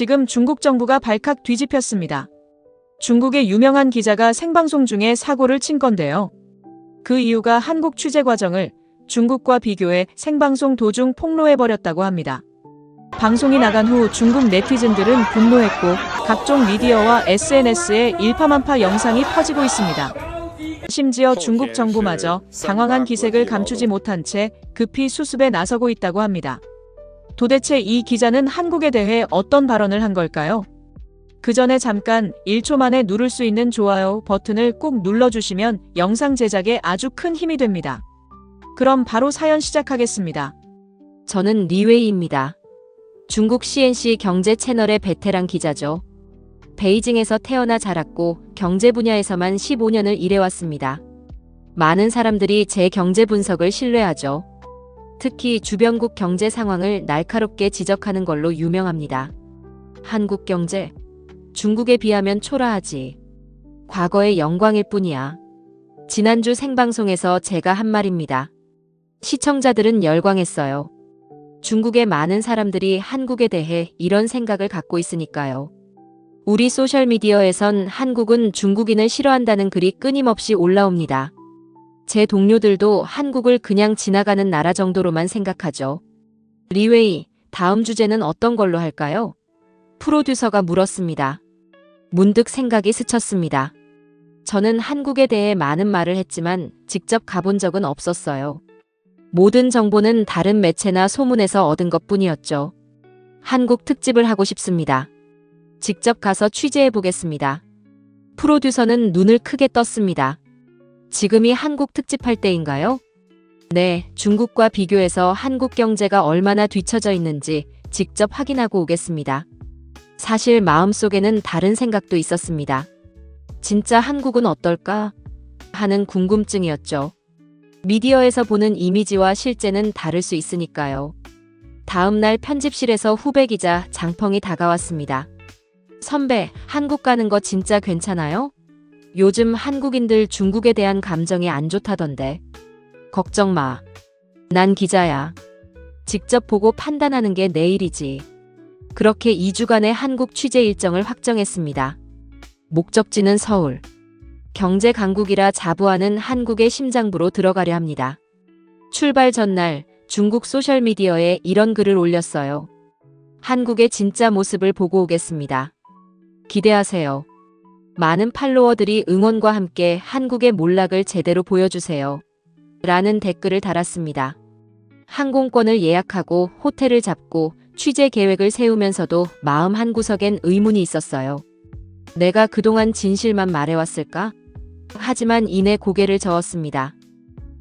지금 중국 정부가 발칵 뒤집혔습니다. 중국의 유명한 기자가 생방송 중에 사고를 친 건데요. 그 이유가 한국 취재 과정을 중국과 비교해 생방송 도중 폭로해버렸다고 합니다. 방송이 나간 후 중국 네티즌들은 분노했고 각종 미디어와 SNS에 일파만파 영상이 퍼지고 있습니다. 심지어 중국 정부마저 당황한 기색을 감추지 못한 채 급히 수습에 나서고 있다고 합니다. 도대체 이 기자는 한국에 대해 어떤 발언을 한 걸까요? 그 전에 잠깐 1초 만에 누를 수 있는 좋아요 버튼을 꼭 눌러주시면 영상 제작에 아주 큰 힘이 됩니다. 그럼 바로 사연 시작하겠습니다. 저는 리웨이입니다. 중국 CNC 경제 채널의 베테랑 기자죠. 베이징에서 태어나 자랐고 경제 분야에서만 15년을 일해왔습니다. 많은 사람들이 제 경제 분석을 신뢰하죠. 특히 주변국 경제 상황을 날카롭게 지적하는 걸로 유명합니다. 한국 경제, 중국에 비하면 초라하지. 과거의 영광일 뿐이야. 지난주 생방송에서 제가 한 말입니다. 시청자들은 열광했어요. 중국의 많은 사람들이 한국에 대해 이런 생각을 갖고 있으니까요. 우리 소셜미디어에선 한국은 중국인을 싫어한다는 글이 끊임없이 올라옵니다. 제 동료들도 한국을 그냥 지나가는 나라 정도로만 생각하죠. 리웨이, 다음 주제는 어떤 걸로 할까요? 프로듀서가 물었습니다. 문득 생각이 스쳤습니다. 저는 한국에 대해 많은 말을 했지만 직접 가본 적은 없었어요. 모든 정보는 다른 매체나 소문에서 얻은 것뿐이었죠. 한국 특집을 하고 싶습니다. 직접 가서 취재해 보겠습니다. 프로듀서는 눈을 크게 떴습니다. 지금이 한국 특집할 때인가요? 네, 중국과 비교해서 한국 경제가 얼마나 뒤처져 있는지 직접 확인하고 오겠습니다. 사실 마음속에는 다른 생각도 있었습니다. 진짜 한국은 어떨까? 하는 궁금증이었죠. 미디어에서 보는 이미지와 실제는 다를 수 있으니까요. 다음 날 편집실에서 후배 기자 장펑이 다가왔습니다. 선배, 한국 가는 거 진짜 괜찮아요? 요즘 한국인들 중국에 대한 감정이 안 좋다던데. 걱정 마. 난 기자야. 직접 보고 판단하는 게 내 일이지. 그렇게 2주간의 한국 취재 일정을 확정했습니다. 목적지는 서울. 경제 강국이라 자부하는 한국의 심장부로 들어가려 합니다. 출발 전날 중국 소셜미디어에 이런 글을 올렸어요. 한국의 진짜 모습을 보고 오겠습니다. 기대하세요. 많은 팔로워들이 응원과 함께 한국의 몰락을 제대로 보여주세요. 라는 댓글을 달았습니다. 항공권을 예약하고 호텔을 잡고 취재 계획을 세우면서도 마음 한구석엔 의문이 있었어요. 내가 그동안 진실만 말해왔을까? 하지만 이내 고개를 저었습니다.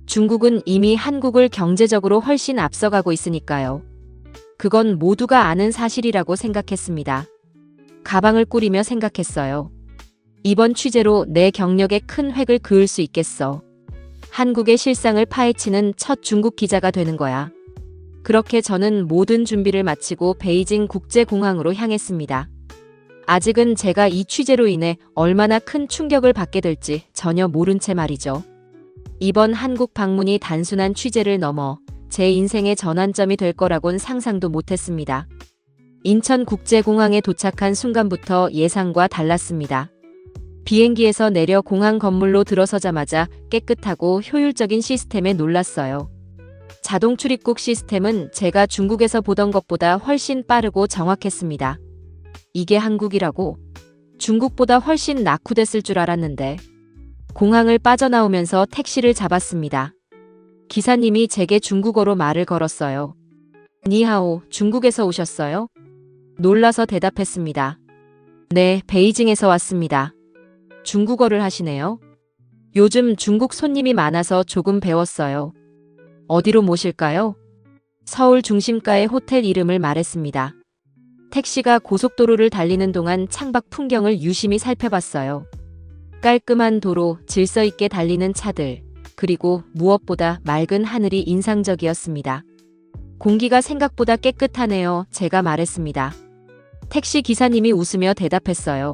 중국은 이미 한국을 경제적으로 훨씬 앞서가고 있으니까요. 그건 모두가 아는 사실이라고 생각했습니다. 가방을 꾸리며 생각했어요. 이번 취재로 내 경력에 큰 획을 그을 수 있겠어. 한국의 실상을 파헤치는 첫 중국 기자가 되는 거야. 그렇게 저는 모든 준비를 마치고 베이징 국제공항으로 향했습니다. 아직은 제가 이 취재로 인해 얼마나 큰 충격을 받게 될지 전혀 모른 채 말이죠. 이번 한국 방문이 단순한 취재를 넘어 제 인생의 전환점이 될 거라곤 상상도 못했습니다. 인천국제공항에 도착한 순간부터 예상과 달랐습니다. 비행기에서 내려 공항 건물로 들어서자마자 깨끗하고 효율적인 시스템에 놀랐어요. 자동 출입국 시스템은 제가 중국에서 보던 것보다 훨씬 빠르고 정확했습니다. 이게 한국이라고? 중국보다 훨씬 낙후됐을 줄 알았는데. 공항을 빠져나오면서 택시를 잡았습니다. 기사님이 제게 중국어로 말을 걸었어요. 니하오, 중국에서 오셨어요? 놀라서 대답했습니다. 네, 베이징에서 왔습니다. 중국어를 하시네요. 요즘 중국 손님이 많아서 조금 배웠어요. 어디로 모실까요? 서울 중심가의 호텔 이름을 말했습니다. 택시가 고속도로를 달리는 동안 창밖 풍경을 유심히 살펴봤어요. 깔끔한 도로, 질서 있게 달리는 차들, 그리고 무엇보다 맑은 하늘이 인상적이었습니다. 공기가 생각보다 깨끗하네요. 제가 말했습니다. 택시 기사님이 웃으며 대답했어요.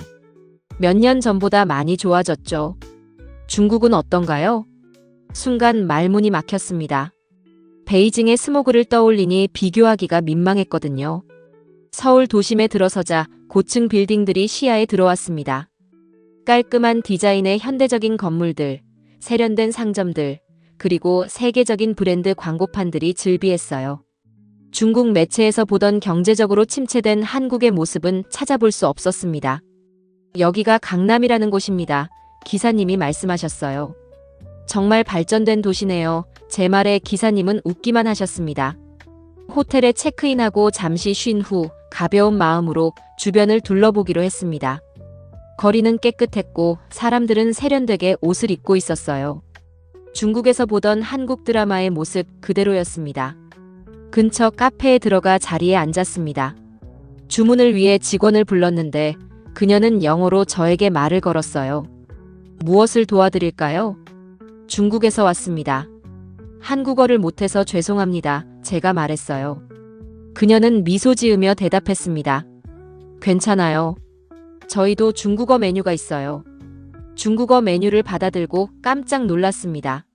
몇 년 전보다 많이 좋아졌죠. 중국은 어떤가요? 순간 말문이 막혔습니다. 베이징의 스모그를 떠올리니 비교하기가 민망했거든요. 서울 도심에 들어서자 고층 빌딩들이 시야에 들어왔습니다. 깔끔한 디자인의 현대적인 건물들, 세련된 상점들, 그리고 세계적인 브랜드 광고판들이 즐비했어요. 중국 매체에서 보던 경제적으로 침체된 한국의 모습은 찾아볼 수 없었습니다. 여기가 강남이라는 곳입니다. 기사님이 말씀하셨어요. 정말 발전된 도시네요. 제 말에 기사님은 웃기만 하셨습니다. 호텔에 체크인하고 잠시 쉰 후 가벼운 마음으로 주변을 둘러보기로 했습니다. 거리는 깨끗했고 사람들은 세련되게 옷을 입고 있었어요. 중국에서 보던 한국 드라마의 모습 그대로였습니다. 근처 카페에 들어가 자리에 앉았습니다. 주문을 위해 직원을 불렀는데 그녀는 영어로 저에게 말을 걸었어요. 무엇을 도와드릴까요? 중국에서 왔습니다. 한국어를 못해서 죄송합니다. 제가 말했어요. 그녀는 미소 지으며 대답했습니다. 괜찮아요. 저희도 중국어 메뉴가 있어요. 중국어 메뉴를 받아들고 깜짝 놀랐습니다.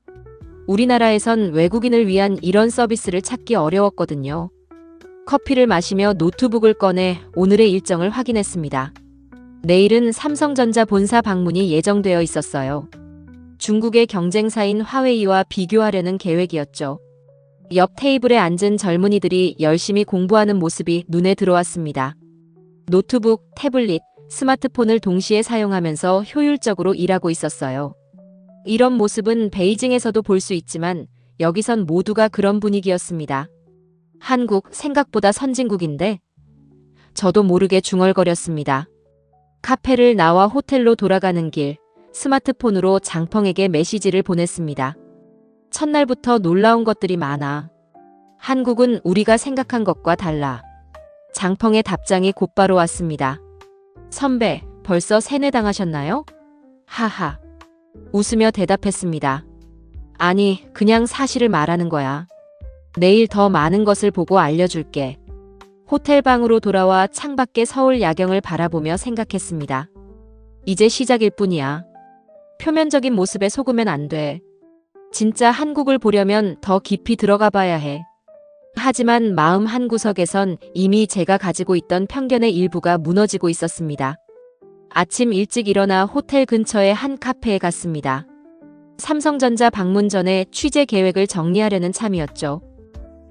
우리나라에선 외국인을 위한 이런 서비스를 찾기 어려웠거든요. 커피를 마시며 노트북을 꺼내 오늘의 일정을 확인했습니다. 내일은 삼성전자 본사 방문이 예정되어 있었어요. 중국의 경쟁사인 화웨이와 비교하려는 계획이었죠. 옆 테이블에 앉은 젊은이들이 열심히 공부하는 모습이 눈에 들어왔습니다. 노트북, 태블릿, 스마트폰을 동시에 사용하면서 효율적으로 일하고 있었어요. 이런 모습은 베이징에서도 볼 수 있지만 여기선 모두가 그런 분위기였습니다. 한국 생각보다 선진국인데? 저도 모르게 중얼거렸습니다. 카페를 나와 호텔로 돌아가는 길, 스마트폰으로 장펑에게 메시지를 보냈습니다. 첫날부터 놀라운 것들이 많아. 한국은 우리가 생각한 것과 달라. 장펑의 답장이 곧바로 왔습니다. 선배, 벌써 세뇌당하셨나요? 하하. 웃으며 대답했습니다. 아니, 그냥 사실을 말하는 거야. 내일 더 많은 것을 보고 알려줄게. 호텔 방으로 돌아와 창밖의 서울 야경을 바라보며 생각했습니다. 이제 시작일 뿐이야. 표면적인 모습에 속으면 안 돼. 진짜 한국을 보려면 더 깊이 들어가 봐야 해. 하지만 마음 한구석에선 이미 제가 가지고 있던 편견의 일부가 무너지고 있었습니다. 아침 일찍 일어나 호텔 근처의 한 카페에 갔습니다. 삼성전자 방문 전에 취재 계획을 정리하려는 참이었죠.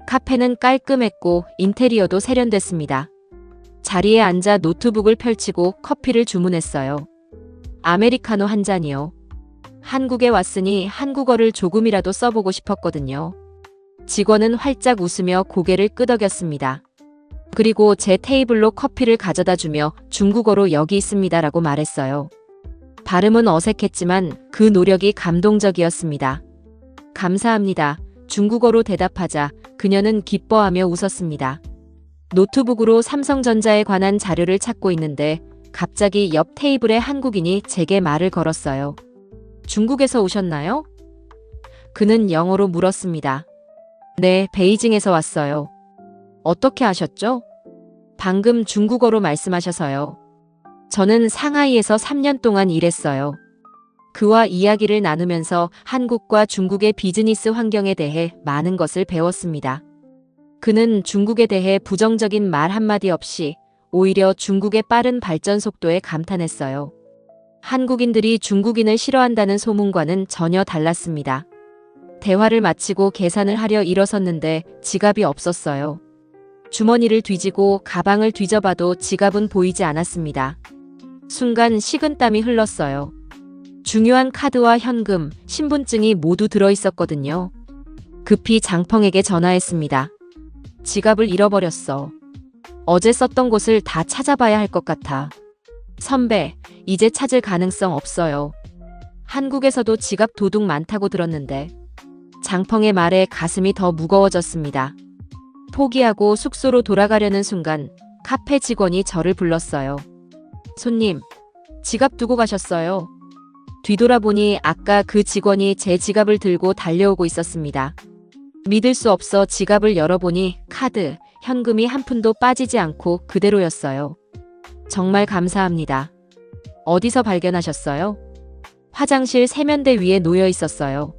카페는 깔끔했고 인테리어도 세련됐습니다. 자리에 앉아 노트북을 펼치고 커피를 주문했어요. 아메리카노 한 잔이요. 한국에 왔으니 한국어를 조금이라도 써보고 싶었거든요. 직원은 활짝 웃으며 고개를 끄덕였습니다. 그리고 제 테이블로 커피를 가져다 주며 중국어로 여기 있습니다라고 말했어요. 발음은 어색했지만 그 노력이 감동적이었습니다. 감사합니다. 중국어로 대답하자 그녀는 기뻐하며 웃었습니다. 노트북으로 삼성전자에 관한 자료를 찾고 있는데 갑자기 옆 테이블에 한국인이 제게 말을 걸었어요. 중국에서 오셨나요? 그는 영어로 물었습니다. 네, 베이징에서 왔어요. 어떻게 아셨죠? 방금 중국어로 말씀하셔서요. 저는 상하이에서 3년 동안 일했어요. 그와 이야기를 나누면서 한국과 중국의 비즈니스 환경에 대해 많은 것을 배웠습니다. 그는 중국에 대해 부정적인 말 한마디 없이 오히려 중국의 빠른 발전 속도에 감탄했어요. 한국인들이 중국인을 싫어한다는 소문과는 전혀 달랐습니다. 대화를 마치고 계산을 하려 일어섰는데 지갑이 없었어요. 주머니를 뒤지고 가방을 뒤져봐도 지갑은 보이지 않았습니다. 순간 식은땀이 흘렀어요. 중요한 카드와 현금, 신분증이 모두 들어있었거든요. 급히 장펑에게 전화했습니다. 지갑을 잃어버렸어. 어제 썼던 곳을 다 찾아봐야 할 것 같아. 선배, 이제 찾을 가능성 없어요. 한국에서도 지갑 도둑 많다고 들었는데. 장펑의 말에 가슴이 더 무거워졌습니다. 포기하고 숙소로 돌아가려는 순간 카페 직원이 저를 불렀어요. 손님, 지갑 두고 가셨어요. 뒤돌아보니 아까 그 직원이 제 지갑을 들고 달려오고 있었습니다. 믿을 수 없어 지갑을 열어보니 카드, 현금이 한 푼도 빠지지 않고 그대로였어요. 정말 감사합니다. 어디서 발견하셨어요? 화장실 세면대 위에 놓여 있었어요.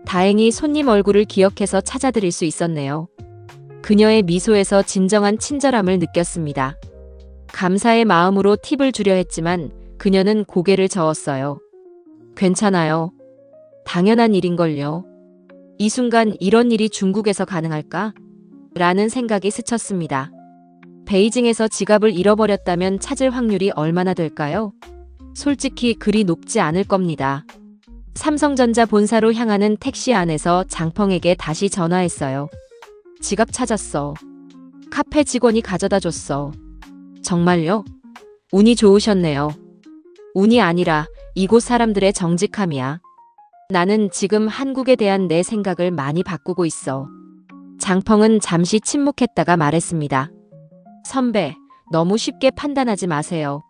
다행히 손님 얼굴을 기억해서 찾아드릴 수 있었네요. 그녀의 미소에서 진정한 친절함을 느꼈습니다. 감사의 마음으로 팁을 주려 했지만 그녀는 고개를 저었어요. 괜찮아요. 당연한 일인걸요. 이 순간 이런 일이 중국에서 가능할까? 라는 생각이 스쳤습니다. 베이징에서 지갑을 잃어버렸다면 찾을 확률이 얼마나 될까요? 솔직히 그리 높지 않을 겁니다. 삼성전자 본사로 향하는 택시 안에서 장펑에게 다시 전화했어요. 지갑 찾았어. 카페 직원이 가져다 줬어. 정말요? 운이 좋으셨네요. 운이 아니라 이곳 사람들의 정직함이야. 나는 지금 한국에 대한 내 생각을 많이 바꾸고 있어. 장펑은 잠시 침묵했다가 말했습니다. 선배, 너무 쉽게 판단하지 마세요.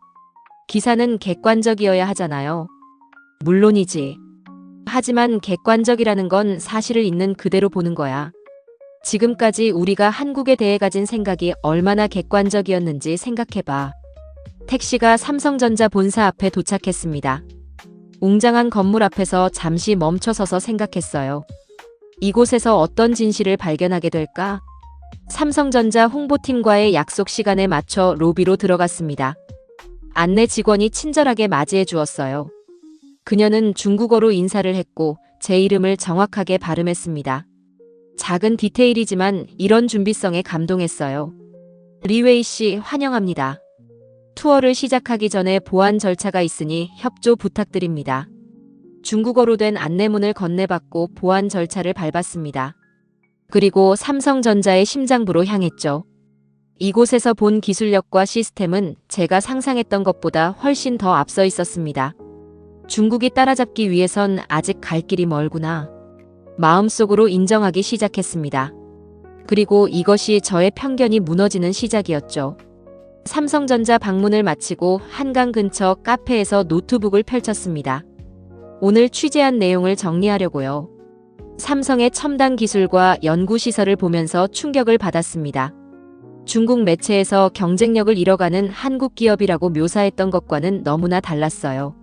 기사는 객관적이어야 하잖아요. 물론이지. 하지만 객관적이라는 건 사실을 있는 그대로 보는 거야. 지금까지 우리가 한국에 대해 가진 생각이 얼마나 객관적이었는지 생각해봐. 택시가 삼성전자 본사 앞에 도착했습니다. 웅장한 건물 앞에서 잠시 멈춰서서 생각했어요. 이곳에서 어떤 진실을 발견하게 될까? 삼성전자 홍보팀과의 약속 시간에 맞춰 로비로 들어갔습니다. 안내 직원이 친절하게 맞이해 주었어요. 그녀는 중국어로 인사를 했고 제 이름을 정확하게 발음했습니다. 작은 디테일이지만 이런 준비성에 감동했어요. 리웨이 씨 환영합니다. 투어를 시작하기 전에 보안 절차가 있으니 협조 부탁드립니다. 중국어로 된 안내문을 건네받고 보안 절차를 밟았습니다. 그리고 삼성전자의 심장부로 향했죠. 이곳에서 본 기술력과 시스템은 제가 상상했던 것보다 훨씬 더 앞서 있었습니다. 중국이 따라잡기 위해선 아직 갈 길이 멀구나. 마음속으로 인정하기 시작했습니다. 그리고 이것이 저의 편견이 무너지는 시작이었죠. 삼성전자 방문을 마치고 한강 근처 카페에서 노트북을 펼쳤습니다. 오늘 취재한 내용을 정리하려고요. 삼성의 첨단 기술과 연구시설을 보면서 충격을 받았습니다. 중국 매체에서 경쟁력을 잃어가는 한국 기업이라고 묘사했던 것과는 너무나 달랐어요.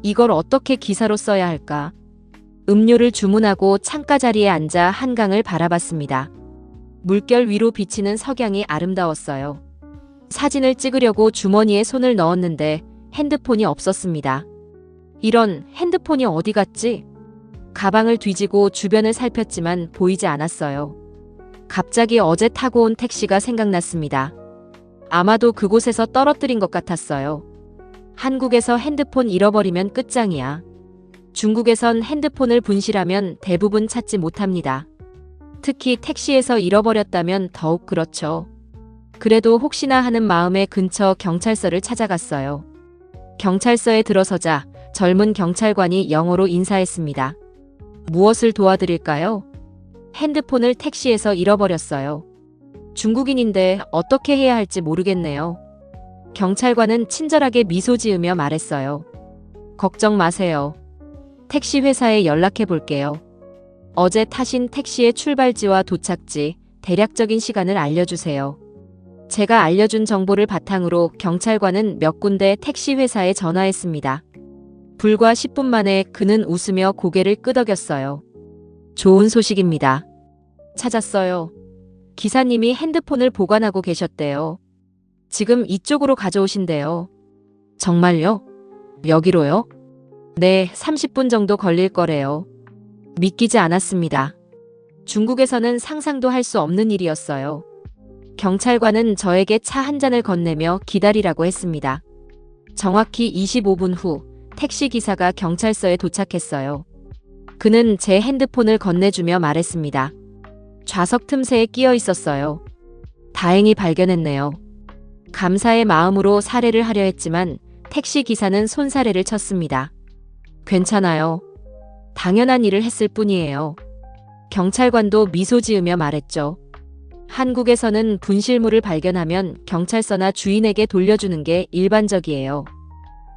이걸 어떻게 기사로 써야 할까? 음료를 주문하고 창가 자리에 앉아 한강을 바라봤습니다. 물결 위로 비치는 석양이 아름다웠어요. 사진을 찍으려고 주머니에 손을 넣었는데 핸드폰이 없었습니다. 이런, 핸드폰이 어디 갔지? 가방을 뒤지고 주변을 살폈지만 보이지 않았어요. 갑자기 어제 타고 온 택시가 생각났습니다. 아마도 그곳에서 떨어뜨린 것 같았어요. 한국에서 핸드폰 잃어버리면 끝장이야. 중국에선 핸드폰을 분실하면 대부분 찾지 못합니다. 특히 택시에서 잃어버렸다면 더욱 그렇죠. 그래도 혹시나 하는 마음에 근처 경찰서를 찾아갔어요. 경찰서에 들어서자 젊은 경찰관이 영어로 인사했습니다. 무엇을 도와드릴까요? 핸드폰을 택시에서 잃어버렸어요. 중국인인데 어떻게 해야 할지 모르겠네요. 경찰관은 친절하게 미소 지으며 말했어요. 걱정 마세요. 택시 회사에 연락해 볼게요. 어제 타신 택시의 출발지와 도착지, 대략적인 시간을 알려주세요. 제가 알려준 정보를 바탕으로 경찰관은 몇 군데 택시 회사에 전화했습니다. 불과 10분 만에 그는 웃으며 고개를 끄덕였어요. 좋은 소식입니다. 찾았어요. 기사님이 핸드폰을 보관하고 계셨대요. 지금 이쪽으로 가져오신대요. 정말요? 여기로요? 네, 30분 정도 걸릴 거래요. 믿기지 않았습니다. 중국에서는 상상도 할 수 없는 일이었어요. 경찰관은 저에게 차 한 잔을 건네며 기다리라고 했습니다. 정확히 25분 후 택시 기사가 경찰서에 도착했어요. 그는 제 핸드폰을 건네주며 말했습니다. 좌석 틈새에 끼어 있었어요. 다행히 발견했네요. 감사의 마음으로 살해를 하려 했지만 택시 기사는 손살해를 쳤습니다. 괜찮아요. 당연한 일을 했을 뿐이에요. 경찰관도 미소 지으며 말했죠. 한국에서는 분실물을 발견하면 경찰서나 주인에게 돌려주는 게 일반적이에요.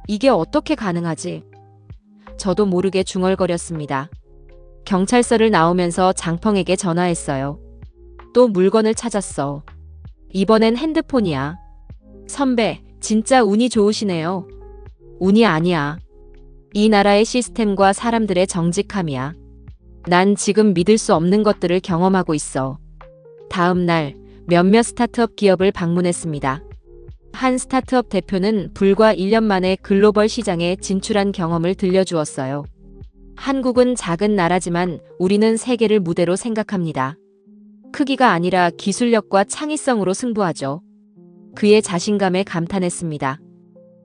이게 어떻게 가능하지? 저도 모르게 중얼거렸습니다. 경찰서를 나오면서 장펑에게 전화했어요. 또 물건을 찾았어. 이번엔 핸드폰이야. 선배, 진짜 운이 좋으시네요. 운이 아니야. 이 나라의 시스템과 사람들의 정직함이야. 난 지금 믿을 수 없는 것들을 경험하고 있어. 다음 날 몇몇 스타트업 기업을 방문했습니다. 한 스타트업 대표는 불과 1년 만에 글로벌 시장에 진출한 경험을 들려주었어요. 한국은 작은 나라지만 우리는 세계를 무대로 생각합니다. 크기가 아니라 기술력과 창의성으로 승부하죠. 그의 자신감에 감탄했습니다.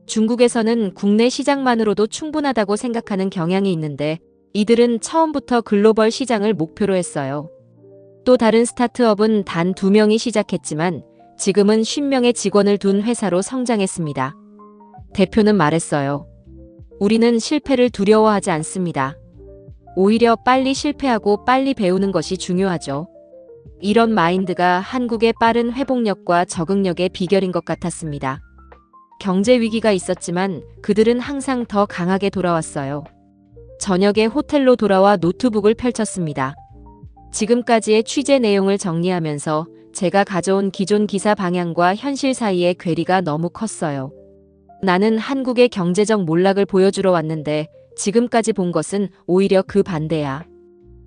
중국에서는 국내 시장만으로도 충분하다고 생각하는 경향이 있는데 이들은 처음부터 글로벌 시장을 목표로 했어요. 또 다른 스타트업은 단 2명이 시작했지만 지금은 50명의 직원을 둔 회사로 성장했습니다. 대표는 말했어요. 우리는 실패를 두려워하지 않습니다. 오히려 빨리 실패하고 빨리 배우는 것이 중요하죠. 이런 마인드가 한국의 빠른 회복력과 적응력의 비결인 것 같았습니다. 경제 위기가 있었지만 그들은 항상 더 강하게 돌아왔어요. 저녁에 호텔로 돌아와 노트북을 펼쳤습니다. 지금까지의 취재 내용을 정리하면서 제가 가져온 기존 기사 방향과 현실 사이의 괴리가 너무 컸어요. 나는 한국의 경제적 몰락을 보여주러 왔는데 지금까지 본 것은 오히려 그 반대야.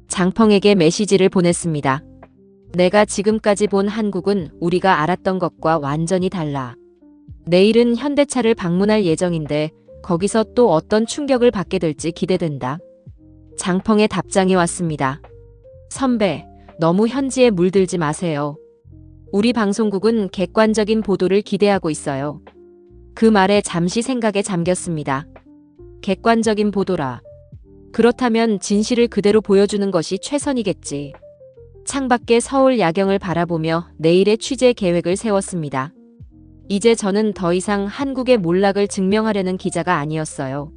장펑에게 메시지를 보냈습니다. 내가 지금까지 본 한국은 우리가 알았던 것과 완전히 달라. 내일은 현대차를 방문할 예정인데 거기서 또 어떤 충격을 받게 될지 기대된다. 장펑의 답장이 왔습니다. 선배, 너무 현지에 물들지 마세요. 우리 방송국은 객관적인 보도를 기대하고 있어요. 그 말에 잠시 생각에 잠겼습니다. 객관적인 보도라. 그렇다면 진실을 그대로 보여주는 것이 최선이겠지. 창밖의 서울 야경을 바라보며 내일의 취재 계획을 세웠습니다. 이제 저는 더 이상 한국의 몰락을 증명하려는 기자가 아니었어요.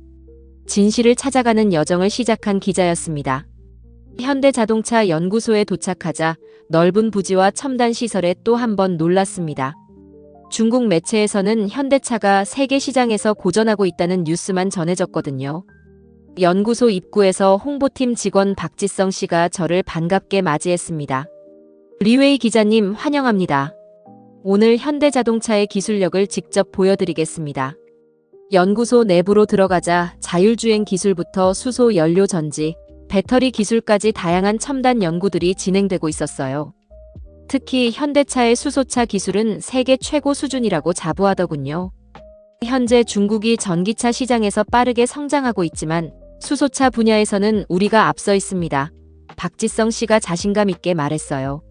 진실을 찾아가는 여정을 시작한 기자였습니다. 현대자동차 연구소에 도착하자 넓은 부지와 첨단 시설에 또 한 번 놀랐습니다. 중국 매체에서는 현대차가 세계 시장에서 고전하고 있다는 뉴스만 전해졌거든요. 연구소 입구에서 홍보팀 직원 박지성 씨가 저를 반갑게 맞이했습니다. 리웨이 기자님 환영합니다. 오늘 현대자동차의 기술력을 직접 보여드리겠습니다. 연구소 내부로 들어가자 자율주행 기술부터 수소 연료 전지, 배터리 기술까지 다양한 첨단 연구들이 진행되고 있었어요. 특히 현대차의 수소차 기술은 세계 최고 수준이라고 자부하더군요. 현재 중국이 전기차 시장에서 빠르게 성장하고 있지만 수소차 분야에서는 우리가 앞서 있습니다. 박지성 씨가 자신감 있게 말했어요.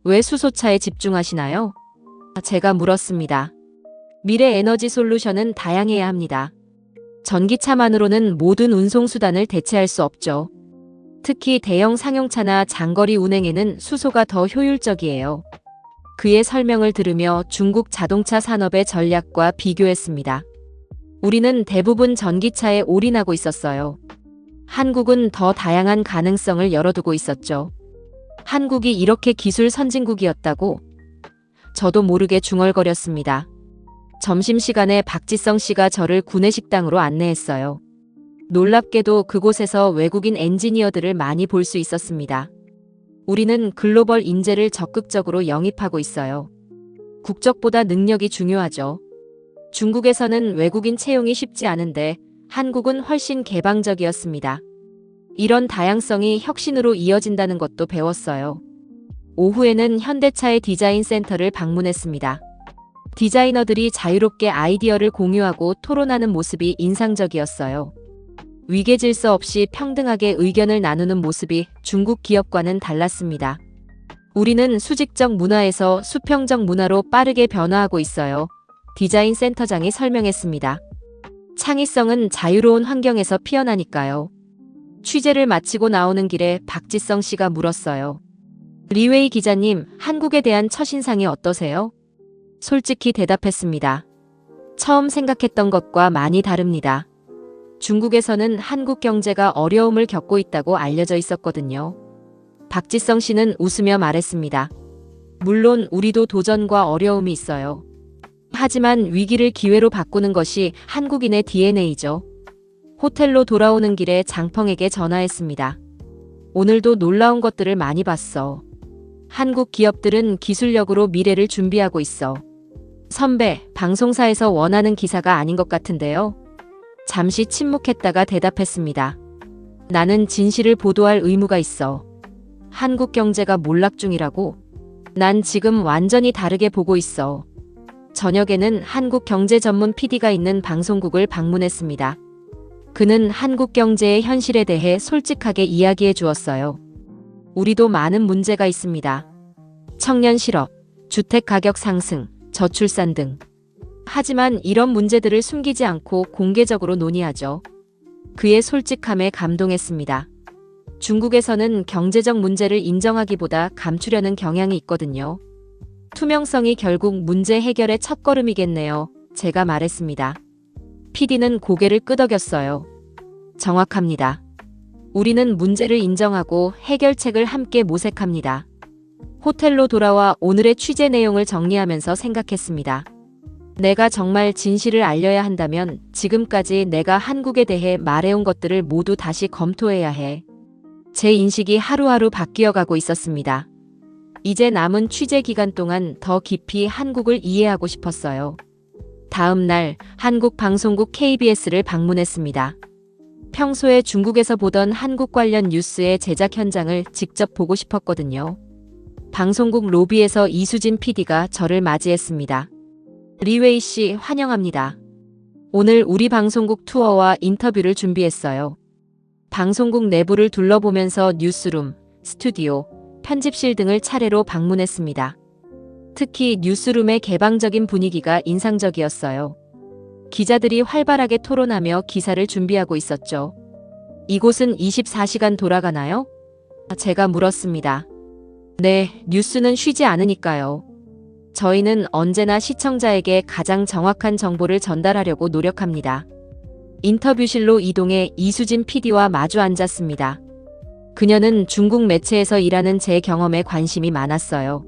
왜 수소차에 집중하시나요? 제가 물었습니다. 미래 에너지 솔루션은 다양해야 합니다. 전기차만으로는 모든 운송수단을 대체할 수 없죠. 특히 대형 상용차나 장거리 운행에는 수소가 더 효율적이에요. 그의 설명을 들으며 중국 자동차 산업의 전략과 비교했습니다. 우리는 대부분 전기차에 올인하고 있었어요. 한국은 더 다양한 가능성을 열어두고 있었죠. 한국이 이렇게 기술 선진국이었다고? 저도 모르게 중얼거렸습니다. 점심시간에 박지성 씨가 저를 구내식당으로 안내했어요. 놀랍게도 그곳에서 외국인 엔지니어들을 많이 볼 수 있었습니다. 우리는 글로벌 인재를 적극적으로 영입하고 있어요. 국적보다 능력이 중요하죠. 중국에서는 외국인 채용이 쉽지 않은데 한국은 훨씬 개방적이었습니다. 이런 다양성이 혁신으로 이어진다는 것도 배웠어요. 오후에는 현대차의 디자인 센터를 방문했습니다. 디자이너들이 자유롭게 아이디어를 공유하고 토론하는 모습이 인상적이었어요. 위계 질서 없이 평등하게 의견을 나누는 모습이 중국 기업과는 달랐습니다. 우리는 수직적 문화에서 수평적 문화로 빠르게 변화하고 있어요. 디자인 센터장이 설명했습니다. 창의성은 자유로운 환경에서 피어나니까요. 취재를 마치고 나오는 길에 박지성 씨가 물었어요. 리웨이 기자님, 한국에 대한 첫인상이 어떠세요? 솔직히 대답했습니다. 처음 생각했던 것과 많이 다릅니다. 중국에서는 한국 경제가 어려움을 겪고 있다고 알려져 있었거든요. 박지성 씨는 웃으며 말했습니다. 물론 우리도 도전과 어려움이 있어요. 하지만 위기를 기회로 바꾸는 것이 한국인의 DNA죠. 호텔로 돌아오는 길에 장펑에게 전화했습니다. 오늘도 놀라운 것들을 많이 봤어. 한국 기업들은 기술력으로 미래를 준비하고 있어. 선배, 방송사에서 원하는 기사가 아닌 것 같은데요. 잠시 침묵했다가 대답했습니다. 나는 진실을 보도할 의무가 있어. 한국 경제가 몰락 중이라고? 난 지금 완전히 다르게 보고 있어. 저녁에는 한국 경제 전문 PD가 있는 방송국을 방문했습니다. 그는 한국 경제의 현실에 대해 솔직하게 이야기해 주었어요. 우리도 많은 문제가 있습니다. 청년 실업, 주택 가격 상승, 저출산 등. 하지만 이런 문제들을 숨기지 않고 공개적으로 논의하죠. 그의 솔직함에 감동했습니다. 중국에서는 경제적 문제를 인정하기보다 감추려는 경향이 있거든요. 투명성이 결국 문제 해결의 첫걸음이겠네요. 제가 말했습니다. PD는 고개를 끄덕였어요. 정확합니다. 우리는 문제를 인정하고 해결책을 함께 모색합니다. 호텔로 돌아와 오늘의 취재 내용을 정리하면서 생각했습니다. 내가 정말 진실을 알려야 한다면 지금까지 내가 한국에 대해 말해온 것들을 모두 다시 검토해야 해. 제 인식이 하루하루 바뀌어가고 있었습니다. 이제 남은 취재 기간 동안 더 깊이 한국을 이해하고 싶었어요. 다음 날 한국 방송국 KBS를 방문했습니다. 평소에 중국에서 보던 한국 관련 뉴스의 제작 현장을 직접 보고 싶었거든요. 방송국 로비에서 이수진 PD가 저를 맞이했습니다. 리웨이 씨 환영합니다. 오늘 우리 방송국 투어와 인터뷰를 준비했어요. 방송국 내부를 둘러보면서 뉴스룸, 스튜디오, 편집실 등을 차례로 방문했습니다. 특히 뉴스룸의 개방적인 분위기가 인상적이었어요. 기자들이 활발하게 토론하며 기사를 준비하고 있었죠. 이곳은 24시간 돌아가나요? 제가 물었습니다. 네, 뉴스는 쉬지 않으니까요. 저희는 언제나 시청자에게 가장 정확한 정보를 전달하려고 노력합니다. 인터뷰실로 이동해 이수진 PD와 마주 앉았습니다. 그녀는 중국 매체에서 일하는 제 경험에 관심이 많았어요.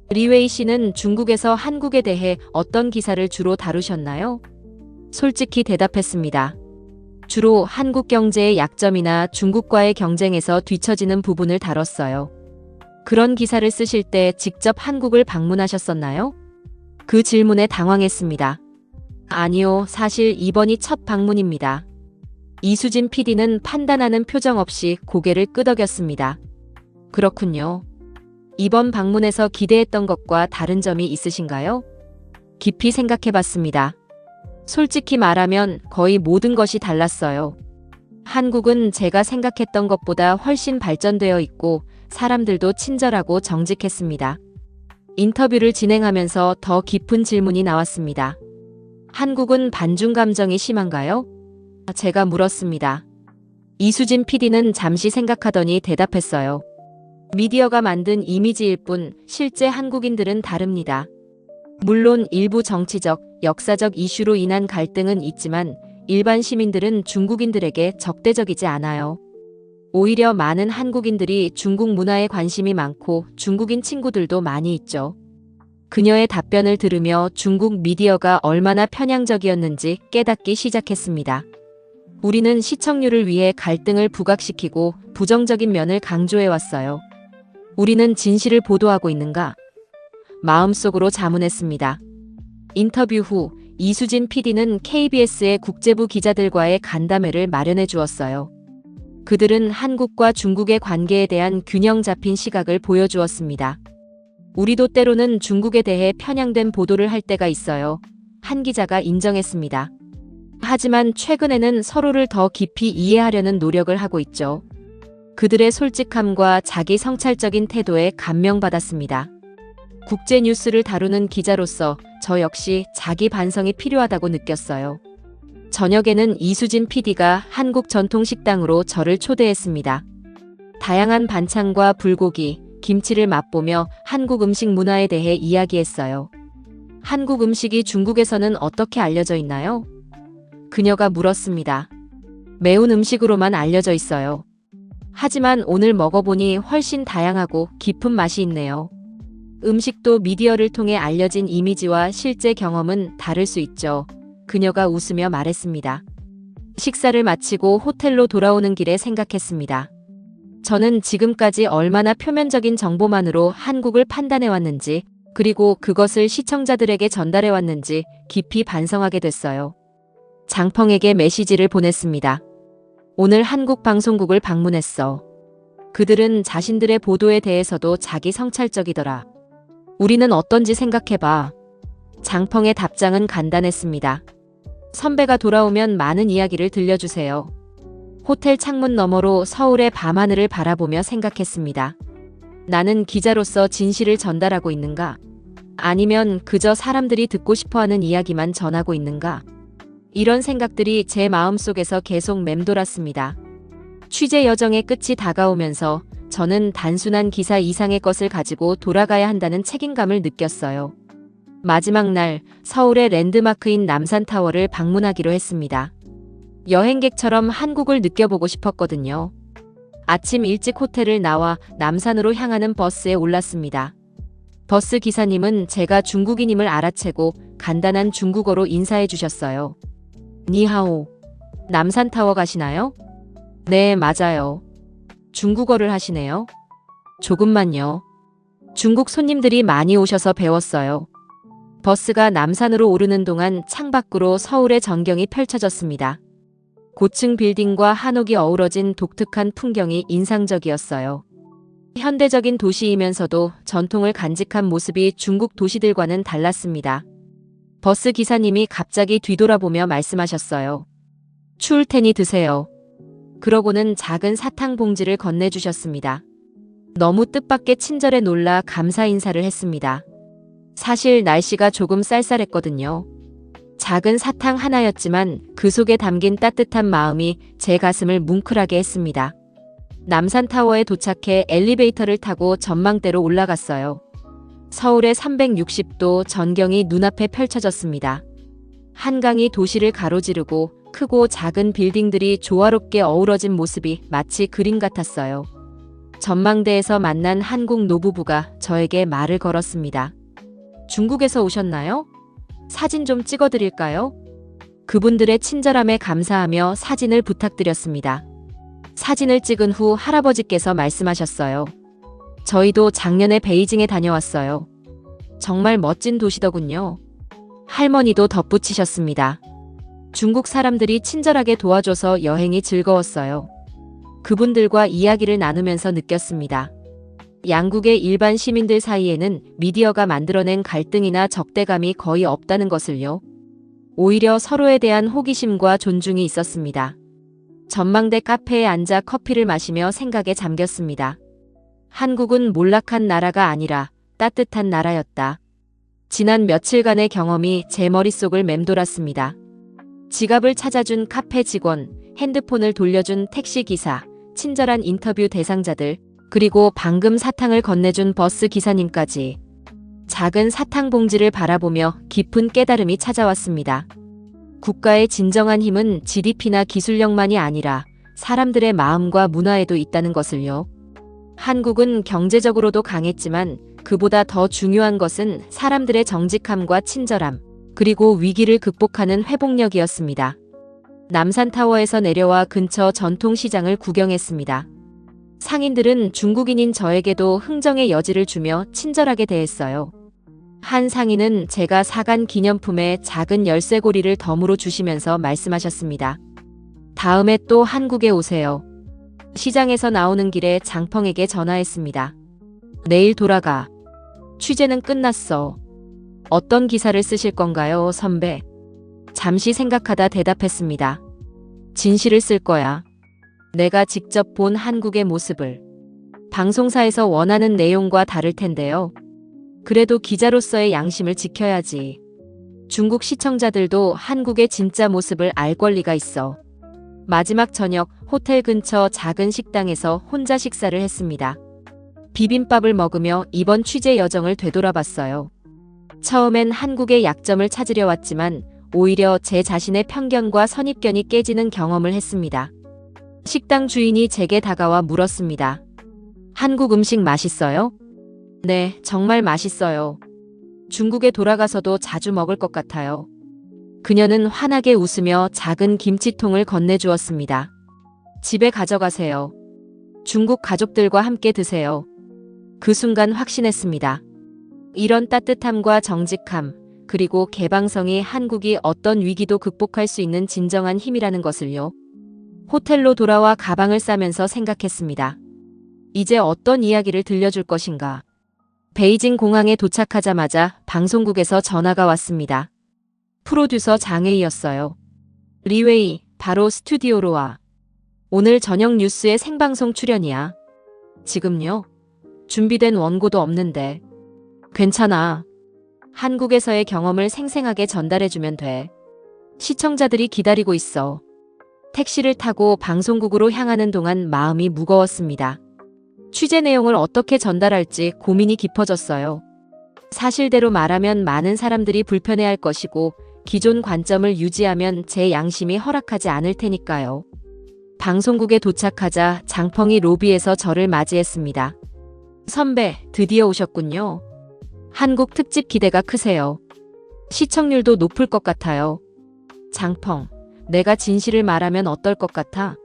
리웨이 씨는 중국에서 한국에 대해 어떤 기사를 주로 다루셨나요? 솔직히 대답했습니다. 주로 한국 경제의 약점이나 중국과의 경쟁에서 뒤처지는 부분을 다뤘어요. 그런 기사를 쓰실 때 직접 한국을 방문하셨었나요? 그 질문에 당황했습니다. 아니요, 사실 이번이 첫 방문입니다. 이수진 PD는 판단하는 표정 없이 고개를 끄덕였습니다. 그렇군요. 이번 방문에서 기대했던 것과 다른 점이 있으신가요? 깊이 생각해봤습니다. 솔직히 말하면 거의 모든 것이 달랐어요. 한국은 제가 생각했던 것보다 훨씬 발전되어 있고 사람들도 친절하고 정직했습니다. 인터뷰를 진행하면서 더 깊은 질문이 나왔습니다. 한국은 반중 감정이 심한가요? 제가 물었습니다. 이수진 PD는 잠시 생각하더니 대답했어요. 미디어가 만든 이미지일 뿐 실제 한국인들은 다릅니다. 물론 일부 정치적, 역사적 이슈로 인한 갈등은 있지만 일반 시민들은 중국인들에게 적대적이지 않아요. 오히려 많은 한국인들이 중국 문화에 관심이 많고 중국인 친구들도 많이 있죠. 그녀의 답변을 들으며 중국 미디어가 얼마나 편향적이었는지 깨닫기 시작했습니다. 우리는 시청률을 위해 갈등을 부각시키고 부정적인 면을 강조해왔어요. 우리는 진실을 보도하고 있는가? 마음속으로 자문했습니다. 인터뷰 후 이수진 PD는 KBS의 국제부 기자들과의 간담회를 마련해 주었어요. 그들은 한국과 중국의 관계에 대한 균형 잡힌 시각을 보여주었습니다. 우리도 때로는 중국에 대해 편향된 보도를 할 때가 있어요. 한 기자가 인정했습니다. 하지만 최근에는 서로를 더 깊이 이해하려는 노력을 하고 있죠. 그들의 솔직함과 자기 성찰적인 태도에 감명받았습니다. 국제 뉴스를 다루는 기자로서 저 역시 자기 반성이 필요하다고 느꼈어요. 저녁에는 이수진 PD가 한국 전통 식당으로 저를 초대했습니다. 다양한 반찬과 불고기, 김치를 맛보며 한국 음식 문화에 대해 이야기했어요. 한국 음식이 중국에서는 어떻게 알려져 있나요? 그녀가 물었습니다. 매운 음식으로만 알려져 있어요. 하지만 오늘 먹어보니 훨씬 다양하고 깊은 맛이 있네요. 음식도 미디어를 통해 알려진 이미지와 실제 경험은 다를 수 있죠. 그녀가 웃으며 말했습니다. 식사를 마치고 호텔로 돌아오는 길에 생각했습니다. 저는 지금까지 얼마나 표면적인 정보만으로 한국을 판단해왔는지, 그리고 그것을 시청자들에게 전달해왔는지 깊이 반성하게 됐어요. 장펑에게 메시지를 보냈습니다. 오늘 한국 방송국을 방문했어. 그들은 자신들의 보도에 대해서도 자기 성찰적이더라. 우리는 어떤지 생각해봐. 장펑의 답장은 간단했습니다. 선배가 돌아오면 많은 이야기를 들려주세요. 호텔 창문 너머로 서울의 밤하늘을 바라보며 생각했습니다. 나는 기자로서 진실을 전달하고 있는가? 아니면 그저 사람들이 듣고 싶어하는 이야기만 전하고 있는가? 이런 생각들이 제 마음속에서 계속 맴돌았습니다. 취재 여정의 끝이 다가오면서 저는 단순한 기사 이상의 것을 가지고 돌아가야 한다는 책임감을 느꼈어요. 마지막 날 서울의 랜드마크인 남산타워를 방문하기로 했습니다. 여행객처럼 한국을 느껴보고 싶었거든요. 아침 일찍 호텔을 나와 남산으로 향하는 버스에 올랐습니다. 버스 기사님은 제가 중국인임을 알아채고 간단한 중국어로 인사해 주셨어요. 니하오. 남산타워 가시나요? 네, 맞아요. 중국어를 하시네요. 조금만요. 중국 손님들이 많이 오셔서 배웠어요. 버스가 남산으로 오르는 동안 창밖으로 서울의 전경이 펼쳐졌습니다. 고층 빌딩과 한옥이 어우러진 독특한 풍경이 인상적이었어요. 현대적인 도시이면서도 전통을 간직한 모습이 중국 도시들과는 달랐습니다. 버스 기사님이 갑자기 뒤돌아보며 말씀하셨어요. 추울 테니 드세요. 그러고는 작은 사탕 봉지를 건네주셨습니다. 너무 뜻밖의 친절에 놀라 감사 인사를 했습니다. 사실 날씨가 조금 쌀쌀했거든요. 작은 사탕 하나였지만 그 속에 담긴 따뜻한 마음이 제 가슴을 뭉클하게 했습니다. 남산타워에 도착해 엘리베이터를 타고 전망대로 올라갔어요. 서울의 360도 전경이 눈앞에 펼쳐졌습니다. 한강이 도시를 가로지르고 크고 작은 빌딩들이 조화롭게 어우러진 모습이 마치 그림 같았어요. 전망대에서 만난 한국 노부부가 저에게 말을 걸었습니다. 중국에서 오셨나요? 사진 좀 찍어드릴까요? 그분들의 친절함에 감사하며 사진을 부탁드렸습니다. 사진을 찍은 후 할아버지께서 말씀하셨어요. 저희도 작년에 베이징에 다녀왔어요. 정말 멋진 도시더군요. 할머니도 덧붙이셨습니다. 중국 사람들이 친절하게 도와줘서 여행이 즐거웠어요. 그분들과 이야기를 나누면서 느꼈습니다. 양국의 일반 시민들 사이에는 미디어가 만들어낸 갈등이나 적대감이 거의 없다는 것을요. 오히려 서로에 대한 호기심과 존중이 있었습니다. 전망대 카페에 앉아 커피를 마시며 생각에 잠겼습니다. 한국은 몰락한 나라가 아니라 따뜻한 나라였다. 지난 며칠간의 경험이 제 머릿속을 맴돌았습니다. 지갑을 찾아준 카페 직원, 핸드폰을 돌려준 택시기사, 친절한 인터뷰 대상자들, 그리고 방금 사탕을 건네준 버스 기사님까지. 작은 사탕 봉지를 바라보며 깊은 깨달음이 찾아왔습니다. 국가의 진정한 힘은 GDP나 기술력만이 아니라 사람들의 마음과 문화에도 있다는 것을요. 한국은 경제적으로도 강했지만 그보다 더 중요한 것은 사람들의 정직함과 친절함, 그리고 위기를 극복하는 회복력이었습니다. 남산타워에서 내려와 근처 전통시장을 구경했습니다. 상인들은 중국인인 저에게도 흥정의 여지를 주며 친절하게 대했어요. 한 상인은 제가 사간 기념품에 작은 열쇠고리를 덤으로 주시면서 말씀하셨습니다. 다음에 또 한국에 오세요. 시장에서 나오는 길에 장펑에게 전화했습니다. 내일 돌아가. 취재는 끝났어. 어떤 기사를 쓰실 건가요, 선배? 잠시 생각하다 대답했습니다. 진실을 쓸 거야. 내가 직접 본 한국의 모습을. 방송사에서 원하는 내용과 다를 텐데요. 그래도 기자로서의 양심을 지켜야지. 중국 시청자들도 한국의 진짜 모습을 알 권리가 있어. 마지막 저녁 호텔 근처 작은 식당에서 혼자 식사를 했습니다. 비빔밥을 먹으며 이번 취재 여정을 되돌아봤어요. 처음엔 한국의 약점을 찾으려 왔지만 오히려 제 자신의 편견과 선입견이 깨지는 경험을 했습니다. 식당 주인이 제게 다가와 물었습니다. 한국 음식 맛있어요? 네, 정말 맛있어요. 중국에 돌아가서도 자주 먹을 것 같아요. 그녀는 환하게 웃으며 작은 김치통을 건네주었습니다. 집에 가져가세요. 중국 가족들과 함께 드세요. 그 순간 확신했습니다. 이런 따뜻함과 정직함, 그리고 개방성이 한국이 어떤 위기도 극복할 수 있는 진정한 힘이라는 것을요. 호텔로 돌아와 가방을 싸면서 생각했습니다. 이제 어떤 이야기를 들려줄 것인가? 베이징 공항에 도착하자마자 방송국에서 전화가 왔습니다. 프로듀서 장혜희였어요. 리웨이, 바로 스튜디오로 와. 오늘 저녁 뉴스에 생방송 출연이야. 지금요? 준비된 원고도 없는데. 괜찮아. 한국에서의 경험을 생생하게 전달해주면 돼. 시청자들이 기다리고 있어. 택시를 타고 방송국으로 향하는 동안 마음이 무거웠습니다. 취재 내용을 어떻게 전달할지 고민이 깊어졌어요. 사실대로 말하면 많은 사람들이 불편해할 것이고 기존 관점을 유지하면 제 양심이 허락하지 않을 테니까요. 방송국에 도착하자 장펑이 로비에서 저를 맞이했습니다. 선배, 드디어 오셨군요. 한국 특집 기대가 크세요. 시청률도 높을 것 같아요. 장펑, 내가 진실을 말하면 어떨 것 같아?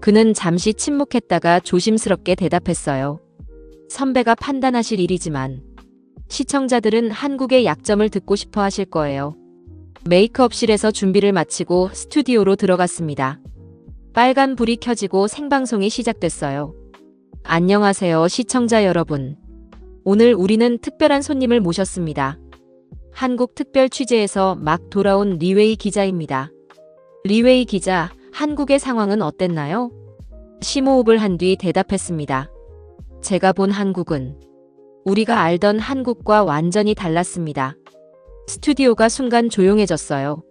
그는 잠시 침묵했다가 조심스럽게 대답했어요. 선배가 판단하실 일이지만 시청자들은 한국의 약점을 듣고 싶어 하실 거예요. 메이크업실에서 준비를 마치고 스튜디오로 들어갔습니다. 빨간 불이 켜지고 생방송이 시작됐어요. 안녕하세요, 시청자 여러분. 오늘 우리는 특별한 손님을 모셨습니다. 한국 특별 취재에서 막 돌아온 리웨이 기자입니다. 리웨이 기자, 한국의 상황은 어땠나요? 심호흡을 한 뒤 대답했습니다. 제가 본 한국은 우리가 알던 한국과 완전히 달랐습니다. 스튜디오가 순간 조용해졌어요.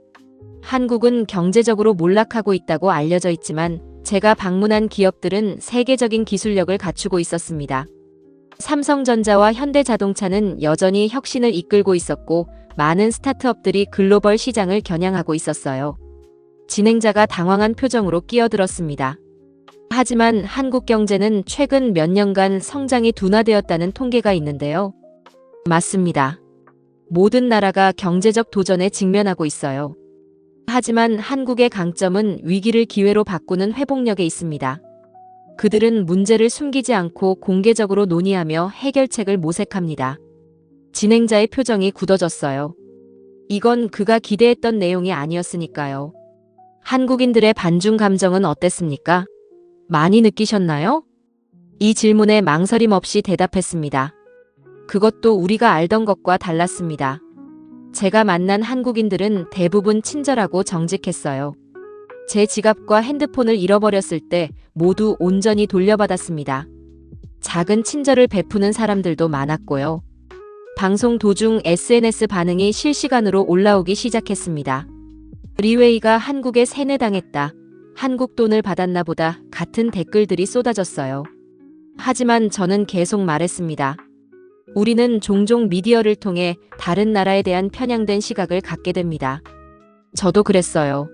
한국은 경제적으로 몰락하고 있다고 알려져 있지만 제가 방문한 기업들은 세계적인 기술력을 갖추고 있었습니다. 삼성전자와 현대자동차는 여전히 혁신을 이끌고 있었고 많은 스타트업들이 글로벌 시장을 겨냥하고 있었어요. 진행자가 당황한 표정으로 끼어들었습니다. 하지만 한국 경제는 최근 몇 년간 성장이 둔화되었다는 통계가 있는데요. 맞습니다. 모든 나라가 경제적 도전에 직면하고 있어요. 하지만 한국의 강점은 위기를 기회로 바꾸는 회복력에 있습니다. 그들은 문제를 숨기지 않고 공개적으로 논의하며 해결책을 모색합니다. 진행자의 표정이 굳어졌어요. 이건 그가 기대했던 내용이 아니었으니까요. 한국인들의 반중 감정은 어땠습니까? 많이 느끼셨나요? 이 질문에 망설임 없이 대답했습니다. 그것도 우리가 알던 것과 달랐습니다. 제가 만난 한국인들은 대부분 친절하고 정직했어요. 제 지갑과 핸드폰을 잃어버렸을 때 모두 온전히 돌려받았습니다. 작은 친절을 베푸는 사람들도 많았고요. 방송 도중 SNS 반응이 실시간으로 올라오기 시작했습니다. 리웨이가 한국에 세뇌당했다. 한국 돈을 받았나 보다 같은 댓글들이 쏟아졌어요. 하지만 저는 계속 말했습니다. 우리는 종종 미디어를 통해 다른 나라에 대한 편향된 시각을 갖게 됩니다. 저도 그랬어요.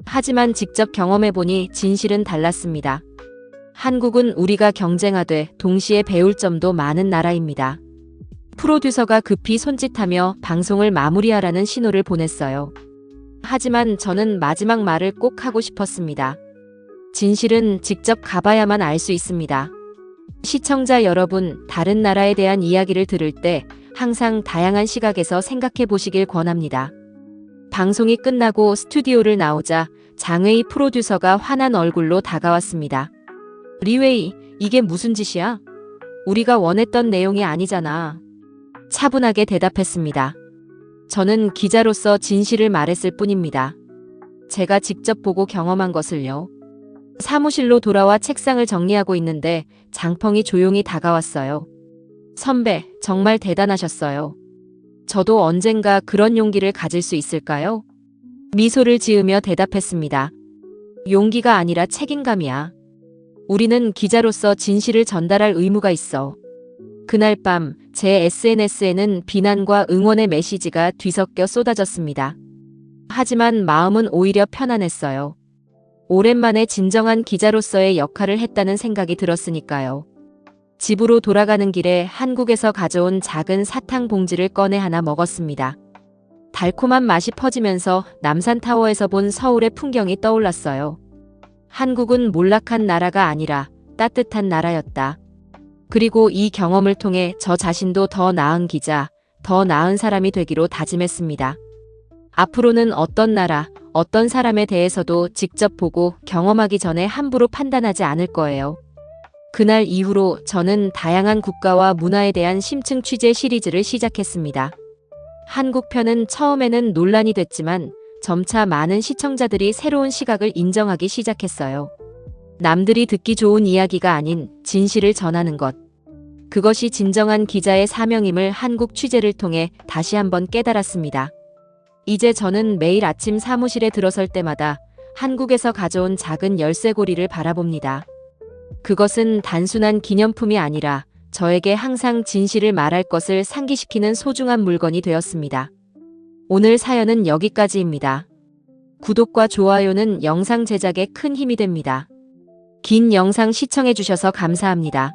하지만 직접 경험해보니 진실은 달랐습니다. 한국은 우리가 경쟁하되 동시에 배울 점도 많은 나라입니다. 프로듀서가 급히 손짓하며 방송을 마무리하라는 신호를 보냈어요. 하지만 저는 마지막 말을 꼭 하고 싶었습니다. 진실은 직접 가봐야만 알 수 있습니다. 시청자 여러분, 다른 나라에 대한 이야기를 들을 때 항상 다양한 시각에서 생각해 보시길 권합니다. 방송이 끝나고 스튜디오를 나오자 장혜희 프로듀서가 환한 얼굴로 다가왔습니다. 리웨이, 이게 무슨 짓이야? 우리가 원했던 내용이 아니잖아. 차분하게 대답했습니다. 저는 기자로서 진실을 말했을 뿐입니다. 제가 직접 보고 경험한 것을요. 사무실로 돌아와 책상을 정리하고 있는데 장펑이 조용히 다가왔어요. 선배, 정말 대단하셨어요. 저도 언젠가 그런 용기를 가질 수 있을까요? 미소를 지으며 대답했습니다. 용기가 아니라 책임감이야. 우리는 기자로서 진실을 전달할 의무가 있어. 그날 밤 제 SNS에는 비난과 응원의 메시지가 뒤섞여 쏟아졌습니다. 하지만 마음은 오히려 편안했어요. 오랜만에 진정한 기자로서의 역할을 했다는 생각이 들었으니까요. 집으로 돌아가는 길에 한국에서 가져온 작은 사탕 봉지를 꺼내 하나 먹었습니다. 달콤한 맛이 퍼지면서 남산타워에서 본 서울의 풍경이 떠올랐어요. 한국은 몰락한 나라가 아니라 따뜻한 나라였다. 그리고 이 경험을 통해 저 자신도 더 나은 기자, 더 나은 사람이 되기로 다짐했습니다. 앞으로는 어떤 나라, 어떤 사람에 대해서도 직접 보고 경험하기 전에 함부로 판단하지 않을 거예요. 그날 이후로 저는 다양한 국가와 문화에 대한 심층 취재 시리즈를 시작했습니다. 한국 편은 처음에는 논란이 됐지만 점차 많은 시청자들이 새로운 시각을 인정하기 시작했어요. 남들이 듣기 좋은 이야기가 아닌 진실을 전하는 것. 그것이 진정한 기자의 사명임을 한국 취재를 통해 다시 한번 깨달았습니다. 이제 저는 매일 아침 사무실에 들어설 때마다 한국에서 가져온 작은 열쇠고리를 바라봅니다. 그것은 단순한 기념품이 아니라 저에게 항상 진실을 말할 것을 상기시키는 소중한 물건이 되었습니다. 오늘 사연은 여기까지입니다. 구독과 좋아요는 영상 제작에 큰 힘이 됩니다. 긴 영상 시청해주셔서 감사합니다.